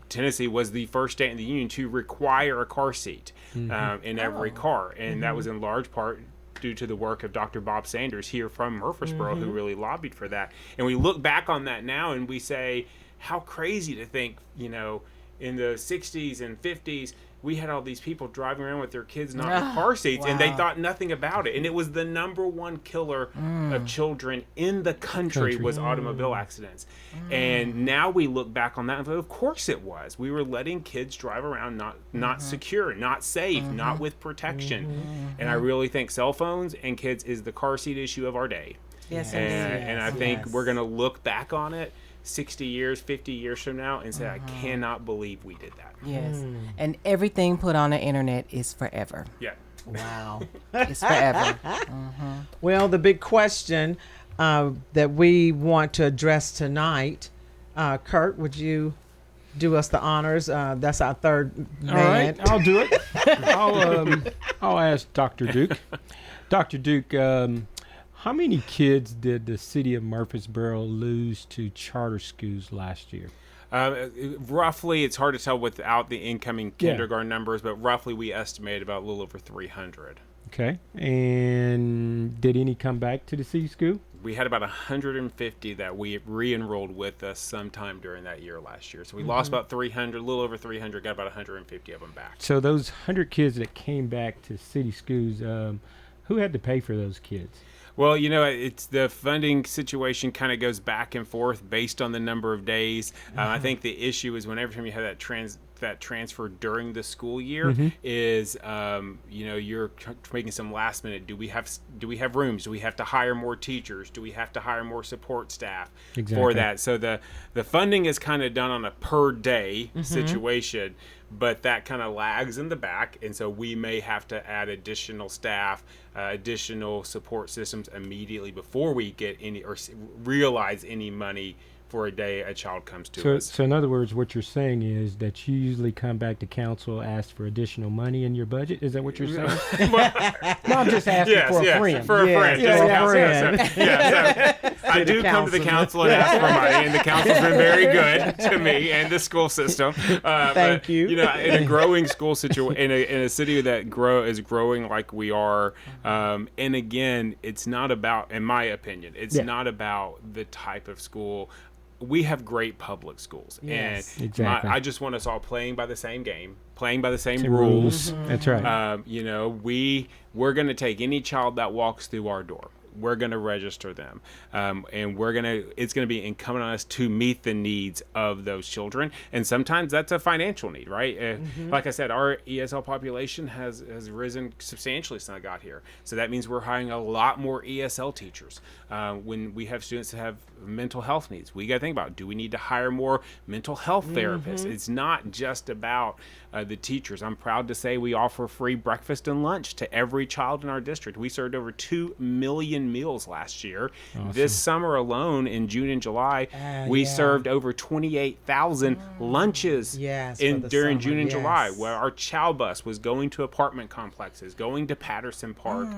Tennessee was the first state in the union to require a car seat in every car, and that was in large part due to the work of Dr. Bob Sanders here from Murfreesboro, who really lobbied for that. And we look back on that now and we say, how crazy to think, in the 60s and 50s, we had all these people driving around with their kids not in car seats, and they thought nothing about it. And it was the number one killer of children in the country was automobile accidents. And now we look back on that and go, of course it was. We were letting kids drive around not secure, not safe, not with protection. And I really think cell phones and kids is the car seat issue of our day. Yes, And I think we're going to look back on it 60 years, 50 years from now and say, I cannot believe we did that. Yes. And everything put on the internet is forever. Yeah. Wow. It's forever. Well, the big question that we want to address tonight, Kurt, would you do us the honors? That's our third man. All right, I'll do it. I'll ask Dr. Duke. Dr. Duke, how many kids did the city of Murfreesboro lose to charter schools last year? Roughly, it's hard to tell without the incoming kindergarten numbers, but roughly we estimate about a little over 300. Okay. And did any come back to the city school? We had about 150 that we re-enrolled with us sometime during that year last year. So we lost about 300, a little over 300, got about 150 of them back. So those 100 kids that came back to city schools, who had to pay for those kids? Well, you know, it's the funding situation kind of goes back and forth based on the number of days. I think the issue is whenever time you have that transfer during the school year is, you know, you're making some last minute. Do we have rooms? Do we have to hire more teachers? Do we have to hire more support staff for that? So the funding is kind of done on a per day situation, but that kind of lags in the back. And so we may have to add additional staff, additional support systems immediately before we get any or realize any money for a day a child comes to us. So in other words, what you're saying is that you usually come back to council, ask for additional money in your budget. Is that what you're saying? No, I'm just asking for a friend. For a friend. So I do come to the council and ask for money, and the council's been very good to me and the school system. Thank you. You know, in a growing school situation, in a city that is growing like we are, and again, it's not about, in my opinion, it's not about the type of school. We have great public schools, and exactly. I just want us all playing by the same game, playing by the same rules. That's right. You know, we're going to take any child that walks through our door. We're going to register them, and it's going to be incumbent on us to meet the needs of those children. And sometimes that's a financial need, right? Like I said, our ESL population has risen substantially since I got here. So that means we're hiring a lot more ESL teachers. When we have students that have mental health needs, we got to think about, do we need to hire more mental health therapists? It's not just about the teachers. I'm proud to say we offer free breakfast and lunch to every child in our district. We served over 2 million meals last year. Awesome. This summer alone, in June and July, we served over 28,000 lunches during June and July, where our chow bus was going to apartment complexes, going to Patterson Park,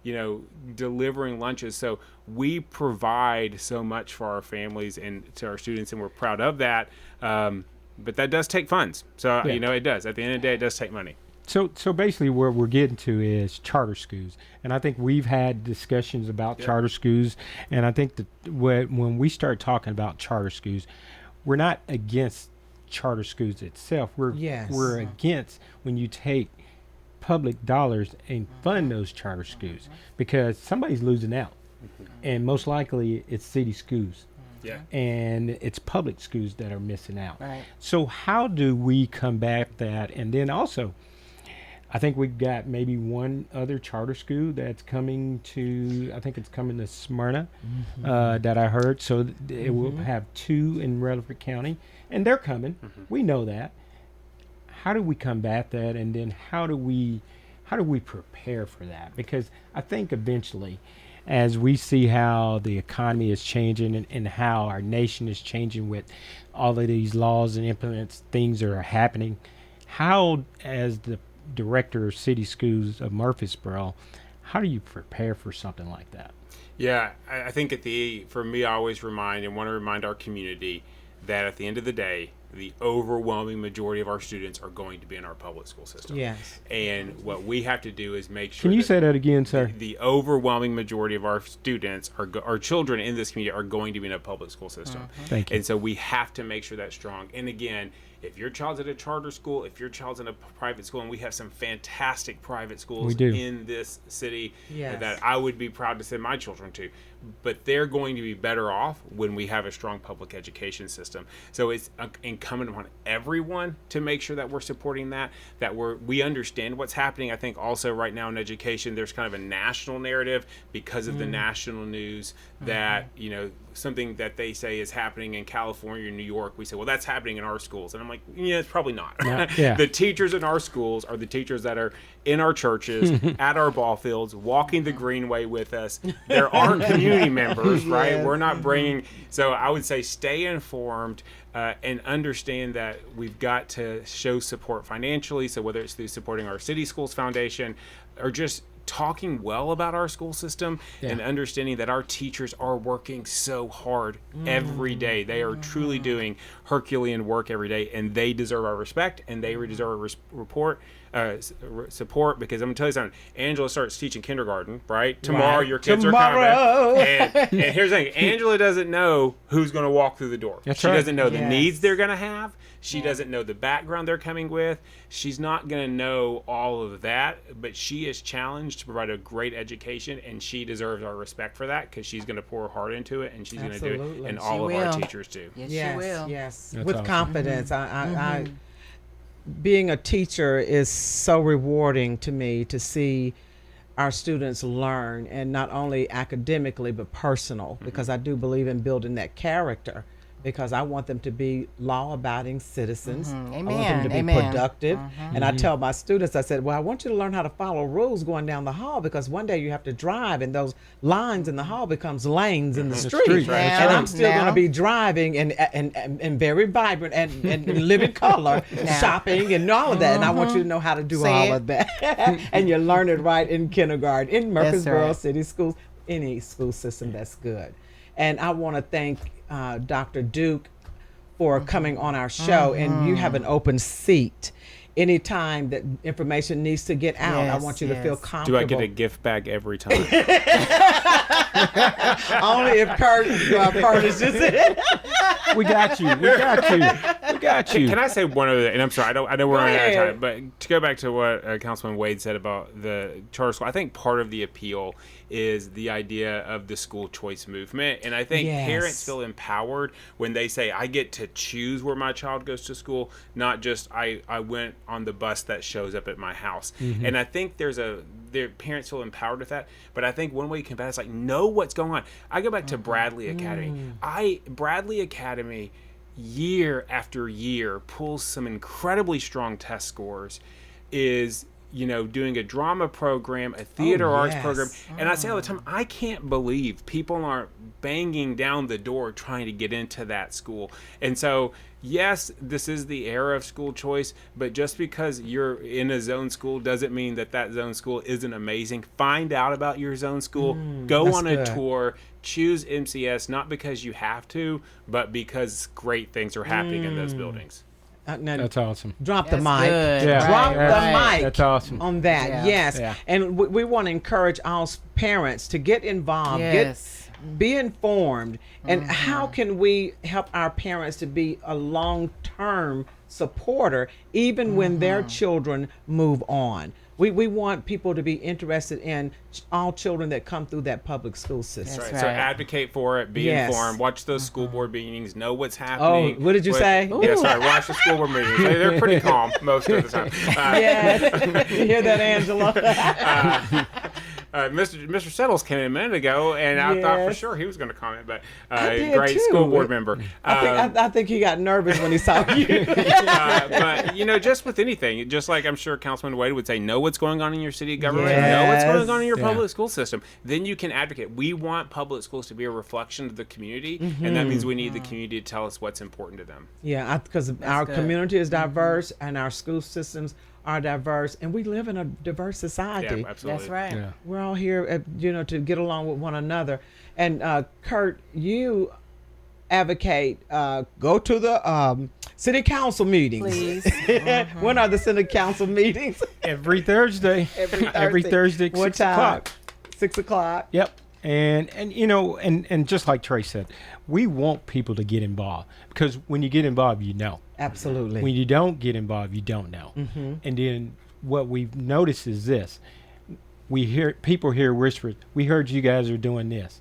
you know, delivering lunches. So we provide so much for our families and to our students, and we're proud of that. But that does take funds. So, you know, it does. At the end of the day, it does take money. So basically where we're getting to is charter schools. And I think we've had discussions about charter schools. And I think that when we start talking about charter schools, we're not against charter schools itself. We're against when you take public dollars and fund those charter schools, because somebody's losing out. And most likely it's city schools. Yeah. And it's public schools that are missing out. Right. So how do we combat that? And then also, I think we've got maybe one other charter school that's coming to, I think it's coming to Smyrna, that I heard. So it will have 2 in Rutherford County, and they're coming. We know that. How do we combat that? And then how do we prepare for that? Because I think eventually, as we see how the economy is changing and how our nation is changing with all of these laws and implements, things are happening, how, as the director of city schools of Murfreesboro, how do you prepare for something like that? Yeah, I think for me, I always want to remind our community that at the end of the day, the overwhelming majority of our students are going to be in our public school system. Yes. And what we have to do is make sure. Can you say that again, sir? The overwhelming majority of our students, our children in this community, are going to be in a public school system. Thank you. And so we have to make sure that's strong. And again, if your child's at a charter school, if your child's in a private school, and we have some fantastic private schools in this city that I would be proud to send my children to, but they're going to be better off when we have a strong public education system. So it's incumbent upon everyone to make sure that we're supporting that we understand what's happening. I think also right now in education, there's kind of a national narrative because of the national news that, you know, something that they say is happening in California or New York, we say, well, that's happening in our schools. And I'm like, yeah, it's probably not. The teachers in our schools are the teachers that are in our churches, at our ball fields, walking the greenway with us. They're our community members, right? Yes. We're not bringing. So I would say stay informed and understand that we've got to show support financially. So whether it's through supporting our City Schools Foundation or just talking well about our school system and understanding that our teachers are working so hard every day. They are truly doing Herculean work every day, and they deserve our respect and they deserve support, because I'm gonna tell you something. Angela starts teaching kindergarten, right? Tomorrow your kids are coming. And here's the thing: Angela doesn't know who's gonna walk through the door. She doesn't know the needs they're gonna have. She doesn't know the background they're coming with. She's not gonna know all of that, but she is challenged to provide a great education, and she deserves our respect for that, because she's gonna pour her heart into it, and she's gonna do it, and all of our teachers do. Yes, Yes, she will. yes, That's with awesome. confidence. I being a teacher is so rewarding to me, to see our students learn, and not only academically but personal, because I do believe in building that character, because I want them to be law-abiding citizens. I want them Amen. to be Amen. productive. And I tell my students, I said, well, I want you to learn how to follow rules going down the hall, because one day you have to drive, and those lines in the hall becomes lanes in the street. street, right. And Now- I'm still going now- to be driving and very vibrant and living color, shopping and all of that. And I want you to know how to do Say all it. of that. And you learn it right in kindergarten, in Murfreesboro right. City Schools, any school system that's good. And I want to thank Dr. Duke for coming on our show, and you have an open seat. Anytime that information needs to get out, I Yes, want you to feel yes. comfortable. Do I get a gift bag every time? Only if Kurt furnishes it. We got you. We got you. We got you. Can I say one other thing? And I'm sorry, I know we're running out of ahead. time, but to go back to what Councilman Wade said about the charter school, I think part of the appeal is the idea of the school choice movement. And I think Yes. parents feel empowered when they say, I get to choose where my child goes to school, not just I went on the bus that shows up at my house. And I think their parents feel empowered with that. But I think one way you combat it is like, know what's going on. I go back to Bradley Academy. Bradley Academy, year after year, pulls some incredibly strong test scores, is doing a drama program, a theater arts yes. program. And I say all the time, I can't believe people aren't banging down the door trying to get into that school. And so, yes, this is the era of school choice, but just because you're in a zone school doesn't mean that zone school isn't amazing. Find out about your zone school, go that's on a good. tour, choose MCS, not because you have to, but because great things are happening in those buildings. Now, That's awesome. drop the That's mic. good. Yeah. Drop Right, the right. mic. That's awesome. On that, Yeah. yes. Yeah. And we want to encourage all parents to get involved, Yes. be informed. And how can we help our parents to be a long-term supporter, even when their children move on? We want people to be interested in all children that come through that public school system. That's Right. So right. advocate for it, be Yes. informed, watch those school board meetings, know what's happening. Oh, what did you say? Yeah, sorry, watch the school board meetings. They're pretty calm most of the time. Yes. You hear that, Angela? Mr. Settles came in a minute ago, and I thought for Yes. sure he was going to comment, but I did great too. school board member. I think he got nervous when he saw you. But just with anything, just like I'm sure Councilman Wade would say, know what's going on in your city government, know what's Yes. going on in your Yeah. public school system. Then you can advocate. We want public schools to be a reflection of the community, and that means we need the community to tell us what's important to them. Yeah, because our good. community is diverse and our school systems are diverse, and we live in a diverse society. Yeah, absolutely. That's right. Yeah. We're all here, to get along with one another. And Kurt, you advocate go to the city council meetings. Please. When are the city council meetings? Every Thursday. Every Thursday at What 6 time? o'clock. 6 o'clock. Yep. And just like Trey said, we want people to get involved, because when you get involved, you know. Absolutely. When you don't get involved, you don't know. And then what we've noticed is this: we hear people hear whispers. We heard you guys are doing this.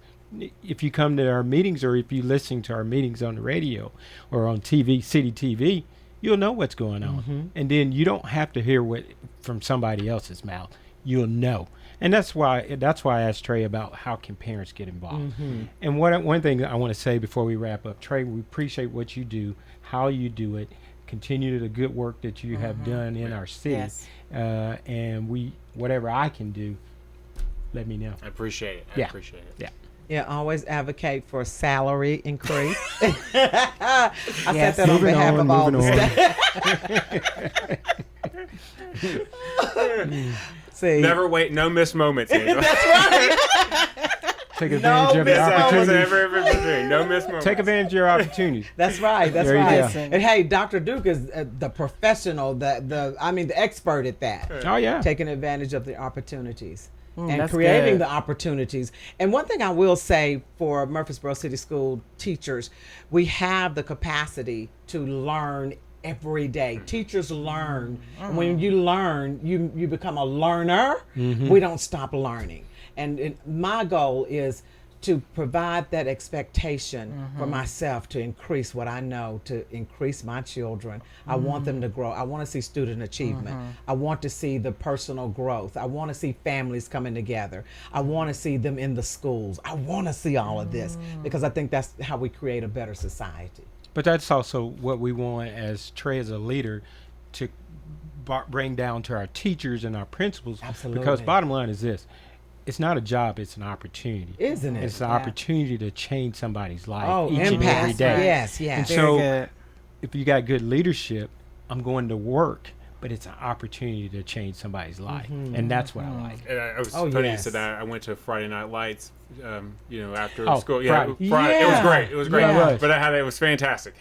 If you come to our meetings, or if you listen to our meetings on the radio or on TV, city TV, you'll know what's going on. And then you don't have to hear what from somebody else's mouth. You'll know. And that's why I asked Trey about how can parents get involved. And one thing I want to say before we wrap up, Trey, we appreciate what you do, how you do it. Continue the good work that you have done in our city. Yes. And whatever I can do, let me know. I appreciate it. Yeah. Appreciate it. Yeah. Yeah, always advocate for a salary increase. I Yes. said that on Moving behalf on, of all the moving staff. See, Never wait, no missed moments. Angela. that's right. Take advantage of your opportunities. No miss moments. Take advantage of your opportunities. That's right. That's There you right. go. And hey, Dr. Duke is the professional, the expert at that. Oh yeah. Taking advantage of the opportunities and that's creating good. the opportunities. And one thing I will say for Murfreesboro City School teachers, we have the capacity to learn every day. Teachers learn. And when you learn, you become a learner. We don't stop learning. And my goal is to provide that expectation for myself to increase what I know, to increase my children. I want them to grow. I want to see student achievement. I want to see the personal growth. I want to see families coming together. I want to see them in the schools. I want to see all of this because I think that's how we create a better society. But that's also what we want as Trey as a leader to bring down to our teachers and our principals. Absolutely. Because bottom line is this. It's not a job, it's an opportunity. Isn't it? It's an opportunity to change somebody's life Oh, each and impact. every day. Yes, And yes. Very so good. if you got good leadership, I'm going to work, but it's an opportunity to change somebody's life. And that's what I like. And I was Oh, funny yes. you said that. I went to Friday Night Lights, after Oh, school. Friday. Friday. It was Yeah. great. It was great. Yeah. It was. But it was fantastic.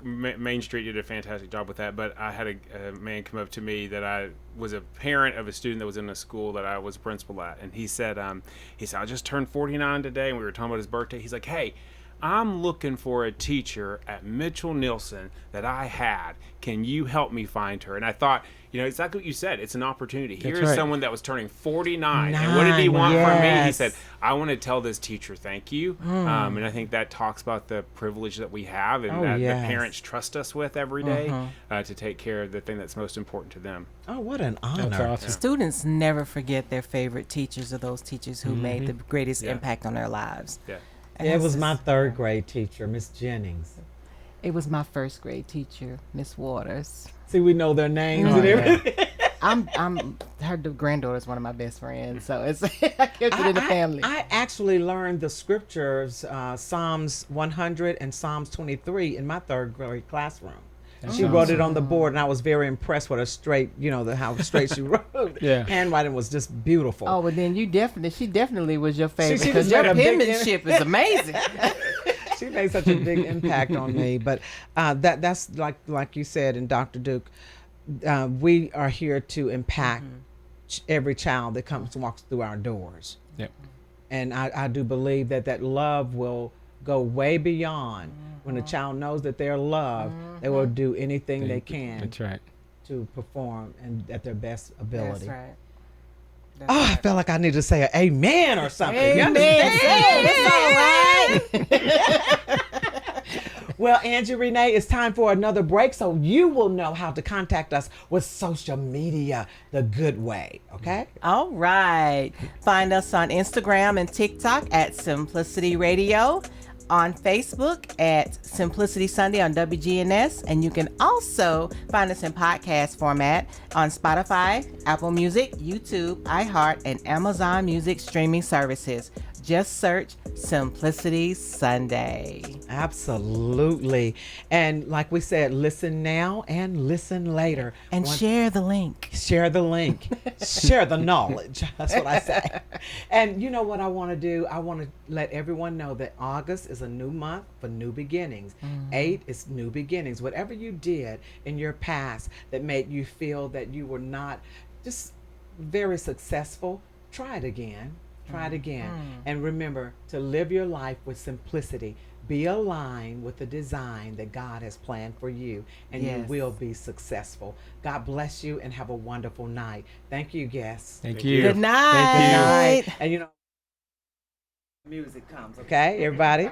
Main Street did a fantastic job with that. But I had a man come up to me that I was a parent of a student that was in a school that I was a principal at, and he said, I just turned 49 today, and we were talking about his birthday. He's like, hey, I'm looking for a teacher at Mitchell Nielsen that I had. Can you help me find her? And I thought, exactly what you said. It's an opportunity. Here's right. someone that was turning 49. And what did he want from me? He Yes. said, I want to tell this teacher thank you. And I think that talks about the privilege that we have and that yes. the parents trust us with every day to take care of the thing that's most important to them. Oh, what an honor. That's awesome. Students never forget their favorite teachers or those teachers who made the greatest Yeah. impact on their lives. Yeah. And It that's was my just- third grade teacher, Miss Jennings. It was my first grade teacher, Miss Waters. See, we know their names Oh, and yeah. everything. Her granddaughter is one of my best friends, so it's I kept it in the family. I actually learned the scriptures, Psalms 100 and Psalms 23, in my third grade classroom. She wrote it on the board, and I was very impressed with her straight, how straight she wrote. Yeah. Handwriting was just beautiful. Oh, but then she definitely was your favorite she because just your made a big penmanship is amazing. She made such a big impact on me. But that's like you said, and Dr. Duke, we are here to impact every child that walks through our doors. Yep. And I do believe that love will go way beyond. When a child knows that they're loved, they will do anything they can That's right. to perform and at their best ability. That's right. Oh, I felt like I need to say an amen or something. You Amen. understand? It's all right. Well, Angie Renee, it's time for another break, so you will know how to contact us with social media the good way, okay? All right. Find us on Instagram and TikTok at Simplicity Radio, on Facebook at Simplicity Sunday on WGNS, and you can also find us in podcast format on Spotify, Apple Music, YouTube, iHeart, and Amazon Music streaming services. Just search Simplicity Sunday. Absolutely. And like we said, listen now and listen later. And share the link. Share the link. Share the knowledge. That's what I say. And you know what I want to do? I want to let everyone know that August is a new month for new beginnings. 8 is new beginnings. Whatever you did in your past that made you feel that you were not just very successful, try it again. Try it again. And remember to live your life with simplicity. Be aligned with the design that God has planned for you, and you Yes. will be successful. God bless you and have a wonderful night. Thank you, guests. Thank Thank you. you. Good night. Good night. And music comes, okay, everybody?